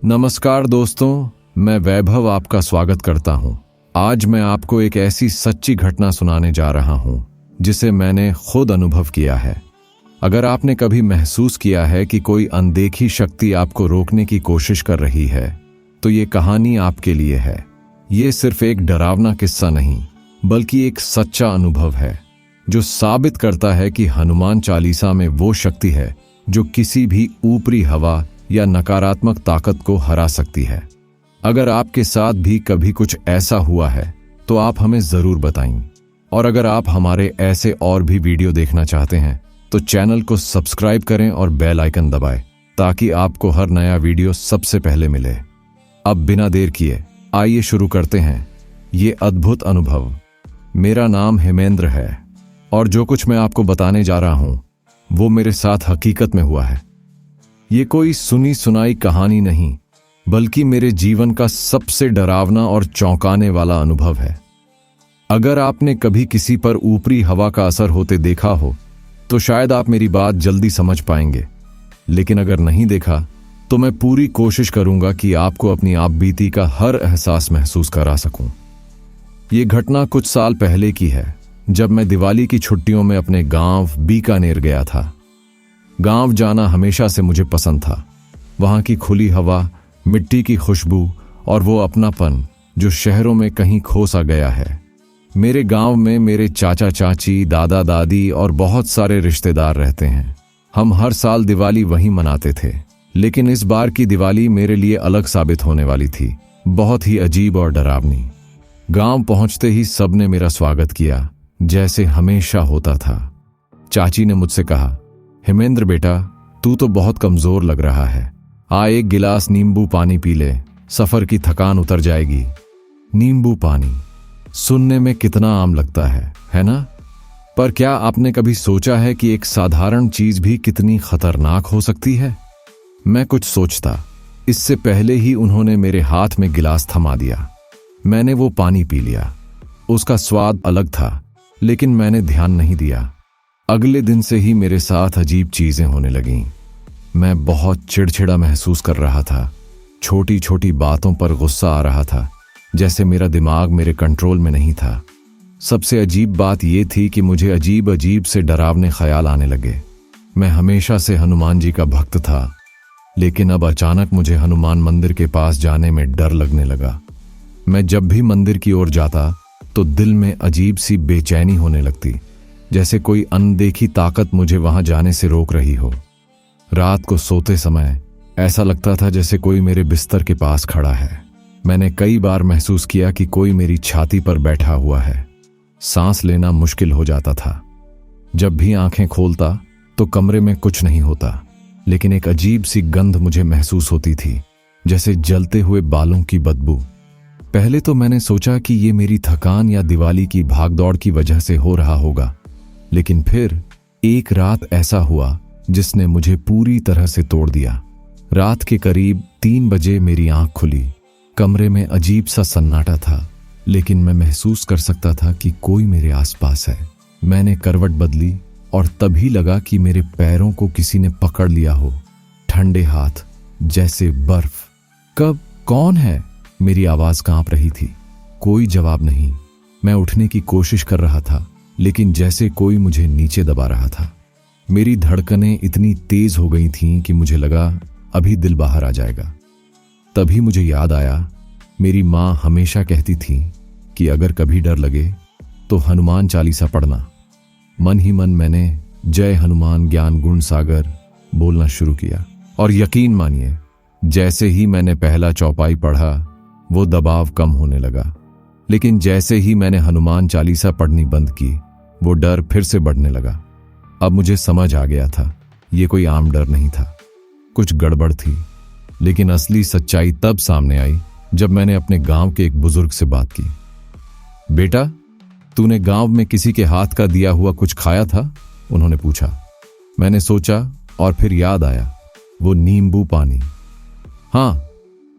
नमस्कार दोस्तों, मैं वैभव आपका स्वागत करता हूं। आज मैं आपको एक ऐसी सच्ची घटना सुनाने जा रहा हूं जिसे मैंने खुद अनुभव किया है। अगर आपने कभी महसूस किया है कि कोई अनदेखी शक्ति आपको रोकने की कोशिश कर रही है, तो ये कहानी आपके लिए है। ये सिर्फ एक डरावना किस्सा नहीं, बल्कि एक सच्चा अनुभव है जो साबित करता है कि हनुमान चालीसा में वो शक्ति है जो किसी भी ऊपरी हवा या नकारात्मक ताकत को हरा सकती है। अगर आपके साथ भी कभी कुछ ऐसा हुआ है तो आप हमें जरूर बताएं। और अगर आप हमारे ऐसे और भी वीडियो देखना चाहते हैं तो चैनल को सब्सक्राइब करें और बेल आइकन दबाएं ताकि आपको हर नया वीडियो सबसे पहले मिले। अब बिना देर किए आइए शुरू करते हैं ये अद्भुत अनुभव। मेरा नाम हेमेंद्र है और जो कुछ मैं आपको बताने जा रहा हूं वो मेरे साथ हकीकत में हुआ है। ये कोई सुनी सुनाई कहानी नहीं, बल्कि मेरे जीवन का सबसे डरावना और चौंकाने वाला अनुभव है। अगर आपने कभी किसी पर ऊपरी हवा का असर होते देखा हो तो शायद आप मेरी बात जल्दी समझ पाएंगे, लेकिन अगर नहीं देखा तो मैं पूरी कोशिश करूंगा कि आपको अपनी आपबीती का हर एहसास महसूस करा सकूं। ये घटना कुछ साल पहले की है, जब मैं दिवाली की छुट्टियों में अपने गांव बीकानेर गया था। गांव जाना हमेशा से मुझे पसंद था। वहां की खुली हवा, मिट्टी की खुशबू और वो अपनापन जो शहरों में कहीं खो सा गया है। मेरे गांव में मेरे चाचा चाची, दादा दादी और बहुत सारे रिश्तेदार रहते हैं। हम हर साल दिवाली वहीं मनाते थे, लेकिन इस बार की दिवाली मेरे लिए अलग साबित होने वाली थी, बहुत ही अजीब और डरावनी। गांव पहुंचते ही सबने मेरा स्वागत किया, जैसे हमेशा होता था। चाची ने मुझसे कहा, हेमेंद्र बेटा, तू तो बहुत कमजोर लग रहा है। आ, एक गिलास नींबू पानी पी ले, सफर की थकान उतर जाएगी। नींबू पानी सुनने में कितना आम लगता है ना? पर क्या आपने कभी सोचा है कि एक साधारण चीज भी कितनी खतरनाक हो सकती है? मैं कुछ सोचता इससे पहले ही उन्होंने मेरे हाथ में गिलास थमा दिया। मैंने वो पानी पी लिया। उसका स्वाद अलग था, लेकिन मैंने ध्यान नहीं दिया। अगले दिन से ही मेरे साथ अजीब चीजें होने लगीं। मैं बहुत चिड़चिड़ा महसूस कर रहा था। छोटी छोटी बातों पर गुस्सा आ रहा था, जैसे मेरा दिमाग मेरे कंट्रोल में नहीं था। सबसे अजीब बात यह थी कि मुझे अजीब अजीब से डरावने ख्याल आने लगे। मैं हमेशा से हनुमान जी का भक्त था, लेकिन अब अचानक मुझे हनुमान मंदिर के पास जाने में डर लगने लगा। मैं जब भी मंदिर की ओर जाता तो दिल में अजीब सी बेचैनी होने लगती, जैसे कोई अनदेखी ताकत मुझे वहां जाने से रोक रही हो। रात को सोते समय ऐसा लगता था जैसे कोई मेरे बिस्तर के पास खड़ा है। मैंने कई बार महसूस किया कि कोई मेरी छाती पर बैठा हुआ है। सांस लेना मुश्किल हो जाता था। जब भी आंखें खोलता तो कमरे में कुछ नहीं होता, लेकिन एक अजीब सी गंध मुझे महसूस होती थी, जैसे जलते हुए बालों की बदबू। पहले तो मैंने सोचा कि ये मेरी थकान या दिवाली की भागदौड़ की वजह से हो रहा होगा, लेकिन फिर एक रात ऐसा हुआ जिसने मुझे पूरी तरह से तोड़ दिया। रात के करीब 3 बजे मेरी आंख खुली। कमरे में अजीब सा सन्नाटा था, लेकिन मैं महसूस कर सकता था कि कोई मेरे आसपास है। मैंने करवट बदली और तभी लगा कि मेरे पैरों को किसी ने पकड़ लिया हो। ठंडे हाथ, जैसे बर्फ। कब? कौन है? मेरी आवाज कांप रही थी। कोई जवाब नहीं। मैं उठने की कोशिश कर रहा था, लेकिन जैसे कोई मुझे नीचे दबा रहा था। मेरी धड़कनें इतनी तेज हो गई थीं कि मुझे लगा अभी दिल बाहर आ जाएगा। तभी मुझे याद आया, मेरी माँ हमेशा कहती थी कि अगर कभी डर लगे तो हनुमान चालीसा पढ़ना। मन ही मन मैंने जय हनुमान ज्ञान गुण सागर बोलना शुरू किया, और यकीन मानिए, जैसे ही मैंने पहला चौपाई पढ़ा वो दबाव कम होने लगा। लेकिन जैसे ही मैंने हनुमान चालीसा पढ़नी बंद की, वो डर फिर से बढ़ने लगा। अब मुझे समझ आ गया था, ये कोई आम डर नहीं था, कुछ गड़बड़ थी। लेकिन असली सच्चाई तब सामने आई जब मैंने अपने गांव के एक बुजुर्ग से बात की। बेटा, तूने गांव में किसी के हाथ का दिया हुआ कुछ खाया था? उन्होंने पूछा। मैंने सोचा और फिर याद आया, वो नींबू पानी। हाँ,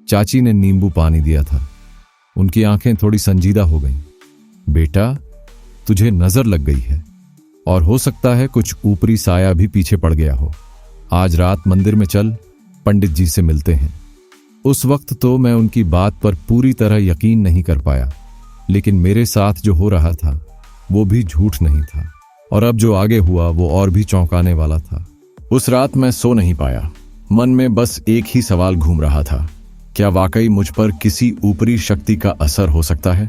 चाची ने नींबू पानी दिया था। उनकी आंखें थोड़ी संजीदा हो गईं। बेटा, तुझे नजर लग गई है, और हो सकता है कुछ ऊपरी साया भी पीछे पड़ गया हो। आज रात मंदिर में चल, पंडित जी से मिलते हैं। उस वक्त तो मैं उनकी बात पर पूरी तरह यकीन नहीं कर पाया, लेकिन मेरे साथ जो हो रहा था वो भी झूठ नहीं था, और अब जो आगे हुआ वो और भी चौंकाने वाला था। उस रात मैं सो नहीं पाया। मन में बस एक ही सवाल घूम रहा था, क्या वाकई मुझ पर किसी ऊपरी शक्ति का असर हो सकता है?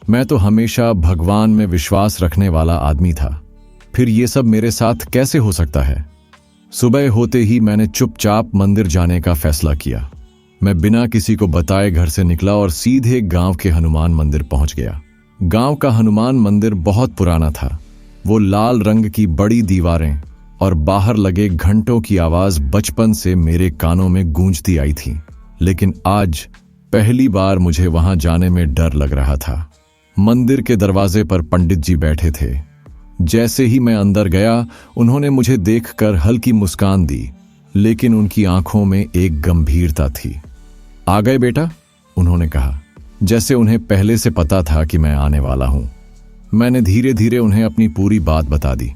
मैं तो हमेशा भगवान में विश्वास रखने वाला आदमी था, फिर ये सब मेरे साथ कैसे हो सकता है? सुबह होते ही मैंने चुपचाप मंदिर जाने का फैसला किया। मैं बिना किसी को बताए घर से निकला और सीधे गांव के हनुमान मंदिर पहुंच गया। गांव का हनुमान मंदिर बहुत पुराना था। वो लाल रंग की बड़ी दीवारें और बाहर लगे घंटों की आवाज बचपन से मेरे कानों में गूंजती आई थी, लेकिन आज पहली बार मुझे वहां जाने में डर लग रहा था। मंदिर के दरवाजे पर पंडित जी बैठे थे। जैसे ही मैं अंदर गया, उन्होंने मुझे देखकर हल्की मुस्कान दी, लेकिन उनकी आंखों में एक गंभीरता थी। आ गए बेटा, उन्होंने कहा, जैसे उन्हें पहले से पता था कि मैं आने वाला हूं। मैंने धीरे धीरे उन्हें अपनी पूरी बात बता दी।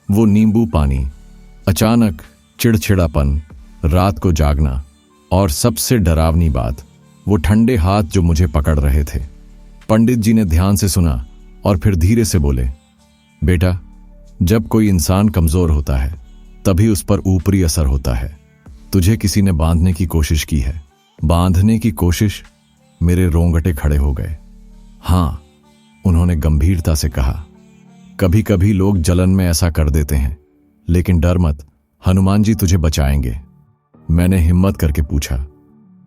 वो नींबू पानी, अचानक चिड़चिड़ापन, रात को जागना और सबसे डरावनी बात, वो ठंडे हाथ जो मुझे पकड़ रहे थे। पंडित जी ने ध्यान से सुना और फिर धीरे से बोले, बेटा, जब कोई इंसान कमजोर होता है तभी उस पर ऊपरी असर होता है। तुझे किसी ने बांधने की कोशिश की है। बांधने की कोशिश? मेरे रोंगटे खड़े हो गए। हाँ, उन्होंने गंभीरता से कहा, कभी कभी लोग जलन में ऐसा कर देते हैं, लेकिन डर मत, हनुमान जी तुझे बचाएंगे। मैंने हिम्मत करके पूछा,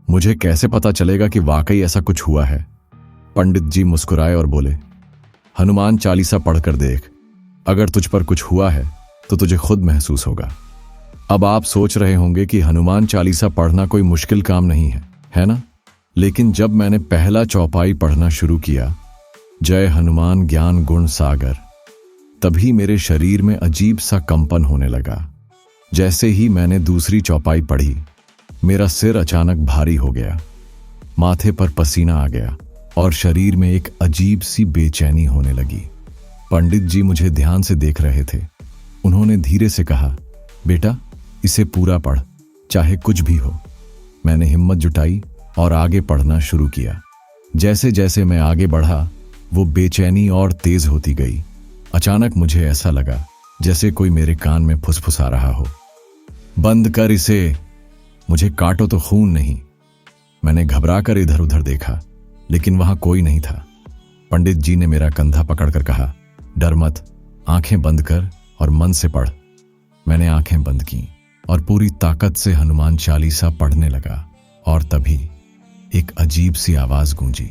मुझे कैसे पता चलेगा कि वाकई ऐसा कुछ हुआ है? पंडित जी मुस्कुराए और बोले, हनुमान चालीसा पढ़कर देख, अगर तुझ पर कुछ हुआ है तो तुझे खुद महसूस होगा। अब आप सोच रहे होंगे कि हनुमान चालीसा पढ़ना कोई मुश्किल काम नहीं है ना? लेकिन जब मैंने पहला चौपाई पढ़ना शुरू किया, जय हनुमान ज्ञान गुण सागर, तभी मेरे शरीर में अजीब सा कंपन होने लगा। जैसे ही मैंने दूसरी चौपाई पढ़ी, मेरा सिर अचानक भारी हो गया, माथे पर पसीना आ गया और शरीर में एक अजीब सी बेचैनी होने लगी। पंडित जी मुझे ध्यान से देख रहे थे। उन्होंने धीरे से कहा, बेटा, इसे पूरा पढ़, चाहे कुछ भी हो। मैंने हिम्मत जुटाई और आगे पढ़ना शुरू किया। जैसे जैसे मैं आगे बढ़ा, वो बेचैनी और तेज होती गई। अचानक मुझे ऐसा लगा जैसे कोई मेरे कान में फुसफुसा रहा हो, बंद कर इसे, मुझे काटो तो खून नहीं। मैंने घबराकर इधर उधर देखा, लेकिन वहां कोई नहीं था। पंडित जी ने मेरा कंधा पकड़कर कहा, डर मत, आंखें बंद कर और मन से पढ़। मैंने आंखें बंद की और पूरी ताकत से हनुमान चालीसा पढ़ने लगा, और तभी एक अजीब सी आवाज गूंजी।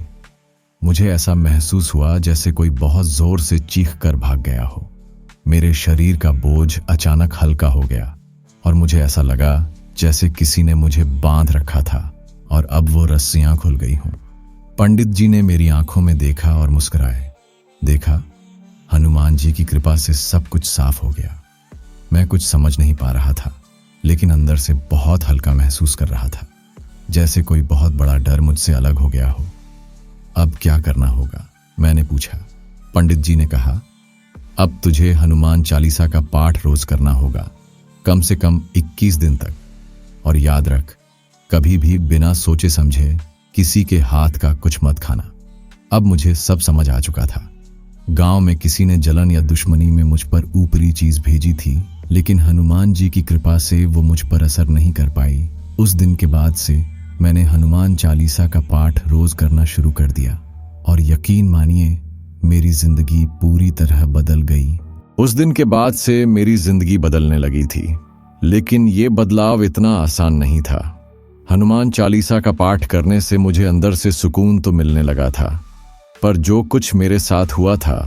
मुझे ऐसा महसूस हुआ जैसे कोई बहुत जोर से चीख कर भाग गया हो। मेरे शरीर का बोझ अचानक हल्का हो गया और मुझे ऐसा लगा जैसे किसी ने मुझे बांध रखा था और अब वो रस्सियां खुल गई हों। पंडित जी ने मेरी आंखों में देखा और मुस्कुराए। देखा, हनुमान जी की कृपा से सब कुछ साफ हो गया। मैं कुछ समझ नहीं पा रहा था, लेकिन अंदर से बहुत हल्का महसूस कर रहा था, जैसे कोई बहुत बड़ा डर मुझसे अलग हो गया हो। अब क्या करना होगा? मैंने पूछा। पंडित जी ने कहा, अब तुझे हनुमान चालीसा का पाठ रोज करना होगा, कम से कम 21 दिन तक। और याद रख, कभी भी बिना सोचे समझे किसी के हाथ का कुछ मत खाना। अब मुझे सब समझ आ चुका था। गांव में किसी ने जलन या दुश्मनी में मुझ पर ऊपरी चीज भेजी थी, लेकिन हनुमान जी की कृपा से वो मुझ पर असर नहीं कर पाई। उस दिन के बाद से मैंने हनुमान चालीसा का पाठ रोज करना शुरू कर दिया, और यकीन मानिए, मेरी जिंदगी पूरी तरह बदल गई। उस दिन के बाद से मेरी जिंदगी बदलने लगी थी, लेकिन ये बदलाव इतना आसान नहीं था। हनुमान चालीसा का पाठ करने से मुझे अंदर से सुकून तो मिलने लगा था, पर जो कुछ मेरे साथ हुआ था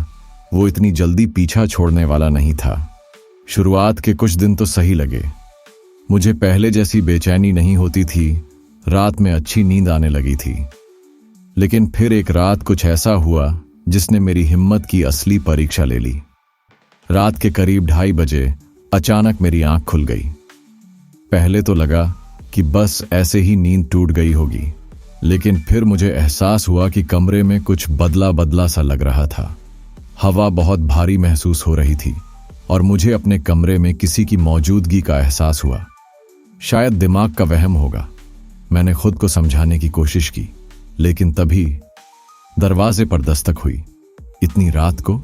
वो इतनी जल्दी पीछा छोड़ने वाला नहीं था। शुरुआत के कुछ दिन तो सही लगे। मुझे पहले जैसी बेचैनी नहीं होती थी, रात में अच्छी नींद आने लगी थी। लेकिन फिर एक रात कुछ ऐसा हुआ जिसने मेरी हिम्मत की असली परीक्षा ले ली। रात के करीब 2:30 बजे अचानक मेरी आंख खुल गई। पहले तो लगा कि बस ऐसे ही नींद टूट गई होगी, लेकिन फिर मुझे एहसास हुआ कि कमरे में कुछ बदला बदला सा लग रहा था। हवा बहुत भारी महसूस हो रही थी और मुझे अपने कमरे में किसी की मौजूदगी का एहसास हुआ। शायद दिमाग का वहम होगा। मैंने खुद को समझाने की कोशिश की, लेकिन तभी दरवाजे पर दस्तक हुई। इतनी रात को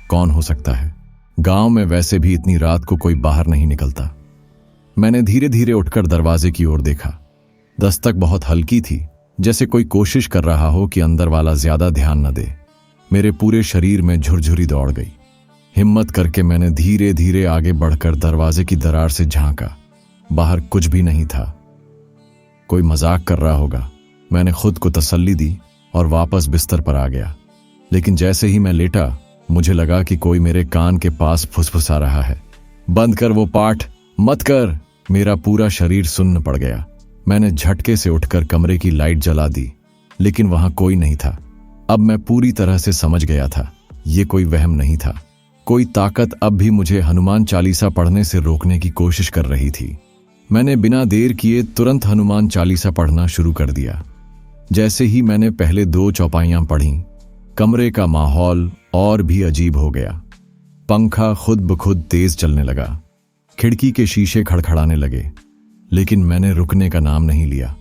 कौन हो सकता है? गांव में वैसे भी इतनी रात को कोई बाहर नहीं निकलता। मैंने धीरे धीरे उठकर दरवाजे की ओर देखा। दस्तक बहुत हल्की थी, जैसे कोई कोशिश कर रहा हो कि अंदर वाला ज्यादा ध्यान न दे। मेरे पूरे शरीर में झुरझुरी दौड़ गई। हिम्मत करके मैंने धीरे धीरे आगे बढ़कर दरवाजे की दरार से झांका। बाहर कुछ भी नहीं था। कोई मजाक कर रहा होगा, मैंने खुद को तसल्ली दी और वापस बिस्तर पर आ गया। लेकिन जैसे ही मैं लेटा, मुझे लगा कि कोई मेरे कान के पास फुसफुसा रहा है, बंद कर वो पाठ, मत कर। मेरा पूरा शरीर सुन्न पड़ गया। मैंने झटके से उठकर कमरे की लाइट जला दी, लेकिन वहां कोई नहीं था। अब मैं पूरी तरह से समझ गया था, ये कोई वहम नहीं था। कोई ताकत अब भी मुझे हनुमान चालीसा पढ़ने से रोकने की कोशिश कर रही थी। मैंने बिना देर किए तुरंत हनुमान चालीसा पढ़ना शुरू कर दिया। जैसे ही मैंने पहले 2 चौपाइयां पढ़ी, कमरे का माहौल और भी अजीब हो गया। पंखा खुद ब खुद तेज चलने लगा, खिड़की के शीशे खड़खड़ाने लगे, लेकिन मैंने रुकने का नाम नहीं लिया।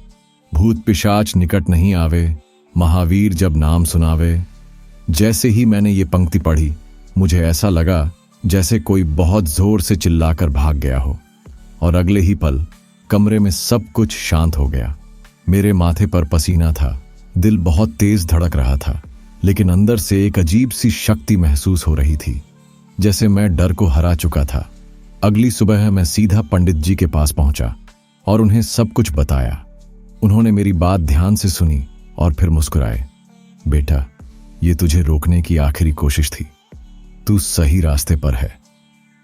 भूत पिशाच निकट नहीं आवे, महावीर जब नाम सुनावे। जैसे ही मैंने ये पंक्ति पढ़ी, मुझे ऐसा लगा जैसे कोई बहुत जोर से चिल्लाकर भाग गया हो, और अगले ही पल कमरे में सब कुछ शांत हो गया। मेरे माथे पर पसीना था, दिल बहुत तेज धड़क रहा था, लेकिन अंदर से एक अजीब सी शक्ति महसूस हो रही थी, जैसे मैं डर को हरा चुका था। अगली सुबह मैं सीधा पंडित जी के पास पहुंचा और उन्हें सब कुछ बताया। उन्होंने मेरी बात ध्यान से सुनी और फिर मुस्कुराए। बेटा, ये तुझे रोकने की आखिरी कोशिश थी। तू सही रास्ते पर है।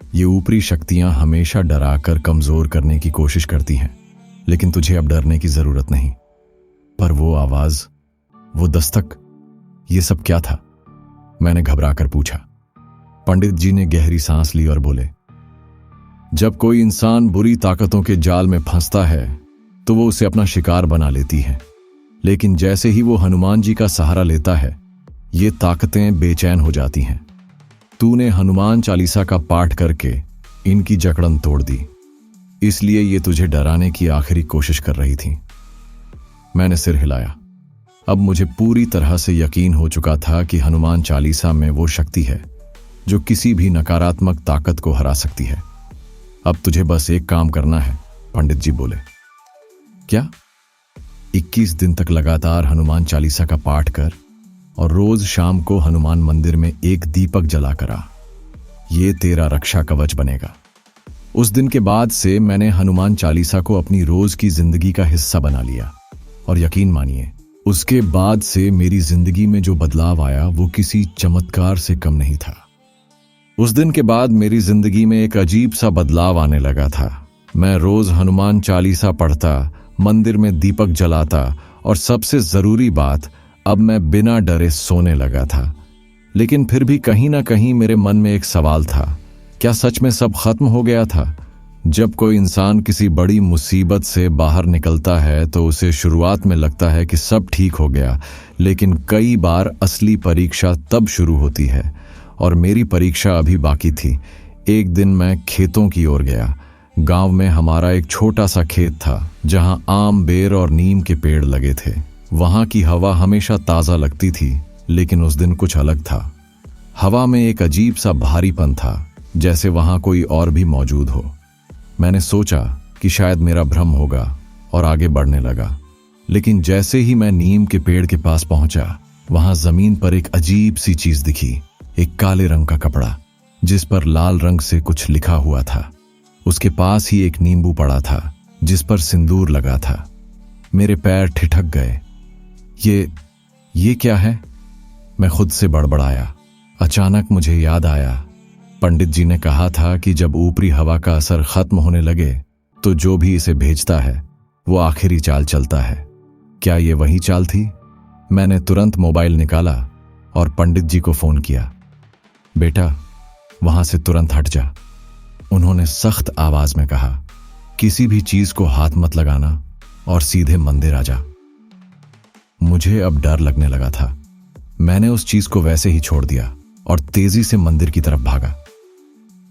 ये ऊपरी शक्तियां हमेशा डराकर कमजोर करने की कोशिश करती हैं, लेकिन तुझे अब डरने की जरूरत नहीं। पर वो आवाज, वो दस्तक, ये सब क्या था? मैंने घबराकर पूछा। पंडित जी ने गहरी सांस ली और बोले, जब कोई इंसान बुरी ताकतों के जाल में फंसता है तो वो उसे अपना शिकार बना लेती है, लेकिन जैसे ही वो हनुमान जी का सहारा लेता है, ये ताकतें बेचैन हो जाती हैं। तूने हनुमान चालीसा का पाठ करके इनकी जकड़न तोड़ दी, इसलिए ये तुझे डराने की आखिरी कोशिश कर रही थी। मैंने सिर हिलाया। अब मुझे पूरी तरह से यकीन हो चुका था कि हनुमान चालीसा में वो शक्ति है जो किसी भी नकारात्मक ताकत को हरा सकती है। अब तुझे बस एक काम करना है, पंडित जी बोले। क्या? 21 दिन तक लगातार हनुमान चालीसा का पाठ कर और रोज शाम को हनुमान मंदिर में एक दीपक जला कर आ। ये तेरा रक्षा कवच बनेगा। उस दिन के बाद से मैंने हनुमान चालीसा को अपनी रोज की जिंदगी का हिस्सा बना लिया, और यकीन मानिए, उसके बाद से मेरी जिंदगी में जो बदलाव आया वो किसी चमत्कार से कम नहीं था। उस दिन के बाद मेरी जिंदगी में एक अजीब सा बदलाव आने लगा था। मैं रोज हनुमान चालीसा पढ़ता, मंदिर में दीपक जलाता, और सबसे जरूरी बात, अब मैं बिना डरे सोने लगा था। लेकिन फिर भी कहीं ना कहीं मेरे मन में एक सवाल था, क्या सच में सब खत्म हो गया था? जब कोई इंसान किसी बड़ी मुसीबत से बाहर निकलता है तो उसे शुरुआत में लगता है कि सब ठीक हो गया, लेकिन कई बार असली परीक्षा तब शुरू होती है, और मेरी परीक्षा अभी बाकी थी। एक दिन मैं खेतों की ओर गया। गांव में हमारा एक छोटा सा खेत था जहां आम, बेर और नीम के पेड़ लगे थे। वहां की हवा हमेशा ताजा लगती थी, लेकिन उस दिन कुछ अलग था। हवा में एक अजीब सा भारीपन था, जैसे वहां कोई और भी मौजूद हो। मैंने सोचा कि शायद मेरा भ्रम होगा और आगे बढ़ने लगा, लेकिन जैसे ही मैं नीम के पेड़ के पास पहुंचा, वहां जमीन पर एक अजीब सी चीज दिखी। एक काले रंग का कपड़ा जिस पर लाल रंग से कुछ लिखा हुआ था। उसके पास ही एक नींबू पड़ा था जिस पर सिंदूर लगा था। मेरे पैर ठिठक गए। ये क्या है? मैं खुद से बड़बड़ाया। अचानक मुझे याद आया, पंडित जी ने कहा था कि जब ऊपरी हवा का असर खत्म होने लगे तो जो भी इसे भेजता है वो आखिरी चाल चलता है। क्या ये वही चाल थी? मैंने तुरंत मोबाइल निकाला और पंडित जी को फोन किया। बेटा, वहां से तुरंत हट जा, उन्होंने सख्त आवाज में कहा। किसी भी चीज को हाथ मत लगाना और सीधे मंदिर आ जा। मुझे अब डर लगने लगा था। मैंने उस चीज को वैसे ही छोड़ दिया और तेजी से मंदिर की तरफ भागा।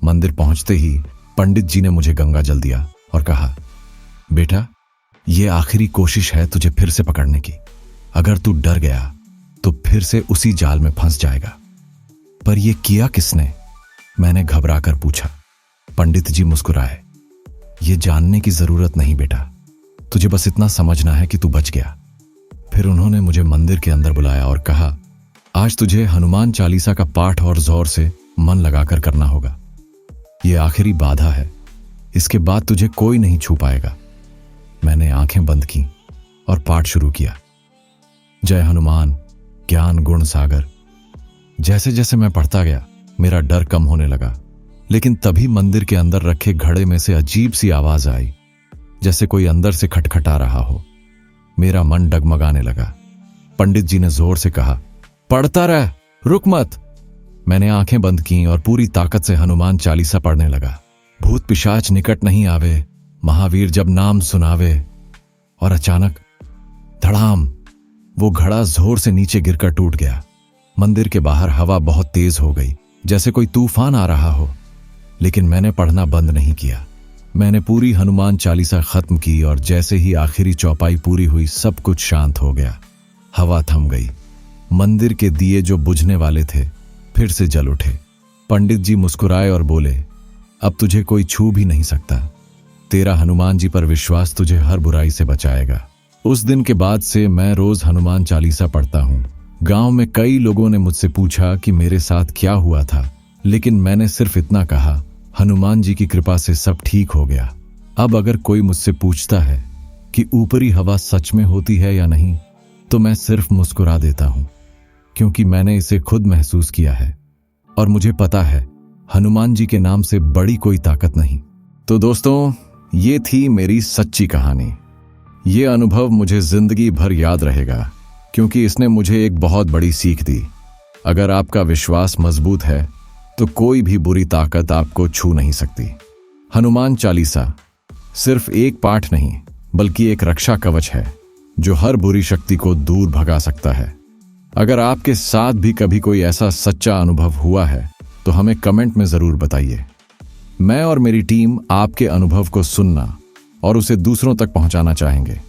मंदिर पहुंचते ही पंडित जी ने मुझे गंगा जल दिया और कहा, बेटा, ये आखिरी कोशिश है तुझे फिर से पकड़ने की। अगर तू डर गया तो फिर से उसी जाल में फंस जाएगा। पर यह किया किसने? मैंने घबरा कर पूछा। पंडित जी मुस्कुराए। ये जानने की जरूरत नहीं बेटा, तुझे बस इतना समझना है कि तू बच गया। फिर उन्होंने मुझे मंदिर के अंदर बुलाया और कहा, आज तुझे हनुमान चालीसा का पाठ और जोर से मन लगाकर करना होगा। यह आखिरी बाधा है, इसके बाद तुझे कोई नहीं छू पाएगा। मैंने आंखें बंद की और पाठ शुरू किया। जय हनुमान ज्ञान गुण सागर। जैसे जैसे मैं पढ़ता गया मेरा डर कम होने लगा, लेकिन तभी मंदिर के अंदर रखे घड़े में से अजीब सी आवाज आई, जैसे कोई अंदर से खटखटा रहा हो। मेरा मन डगमगाने लगा। पंडित जी ने जोर से कहा, पढ़ता रह, रुक मत। मैंने आंखें बंद की और पूरी ताकत से हनुमान चालीसा पढ़ने लगा। भूत पिशाच निकट नहीं आवे, महावीर जब नाम सुनावे। और अचानक धड़ाम, वो घड़ा जोर से नीचे गिरकर टूट गया। मंदिर के बाहर हवा बहुत तेज हो गई, जैसे कोई तूफान आ रहा हो। लेकिन मैंने पढ़ना बंद नहीं किया। मैंने पूरी हनुमान चालीसा खत्म की और जैसे ही आखिरी चौपाई पूरी हुई सब कुछ शांत हो गया। हवा थम गई। मंदिर के दिए जो बुझने वाले थे फिर से जल उठे। पंडित जी मुस्कुराए और बोले, अब तुझे कोई छू भी नहीं सकता। तेरा हनुमान जी पर विश्वास तुझे हर बुराई से बचाएगा। उस दिन के बाद से मैं रोज हनुमान चालीसा पढ़ता हूँ। गांव में कई लोगों ने मुझसे पूछा कि मेरे साथ क्या हुआ था, लेकिन मैंने सिर्फ इतना कहा, हनुमान जी की कृपा से सब ठीक हो गया। अब अगर कोई मुझसे पूछता है कि ऊपरी हवा सच में होती है या नहीं, तो मैं सिर्फ मुस्कुरा देता हूं, क्योंकि मैंने इसे खुद महसूस किया है और मुझे पता है हनुमान जी के नाम से बड़ी कोई ताकत नहीं। तो दोस्तों, ये थी मेरी सच्ची कहानी। ये अनुभव मुझे जिंदगी भर याद रहेगा, क्योंकि इसने मुझे एक बहुत बड़ी सीख दी। अगर आपका विश्वास मजबूत है तो कोई भी बुरी ताकत आपको छू नहीं सकती। हनुमान चालीसा सिर्फ एक पाठ नहीं, बल्कि एक रक्षा कवच है जो हर बुरी शक्ति को दूर भगा सकता है। अगर आपके साथ भी कभी कोई ऐसा सच्चा अनुभव हुआ है तो हमें कमेंट में जरूर बताइए। मैं और मेरी टीम आपके अनुभव को सुनना और उसे दूसरों तक पहुंचाना चाहेंगे।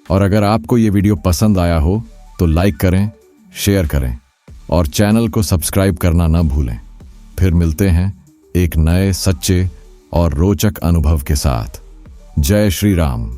और अगर आपको ये वीडियो पसंद आया हो तो लाइक करें, शेयर करें और चैनल को सब्सक्राइब करना न भूलें। फिर मिलते हैं एक नए सच्चे और रोचक अनुभव के साथ। जय श्री राम।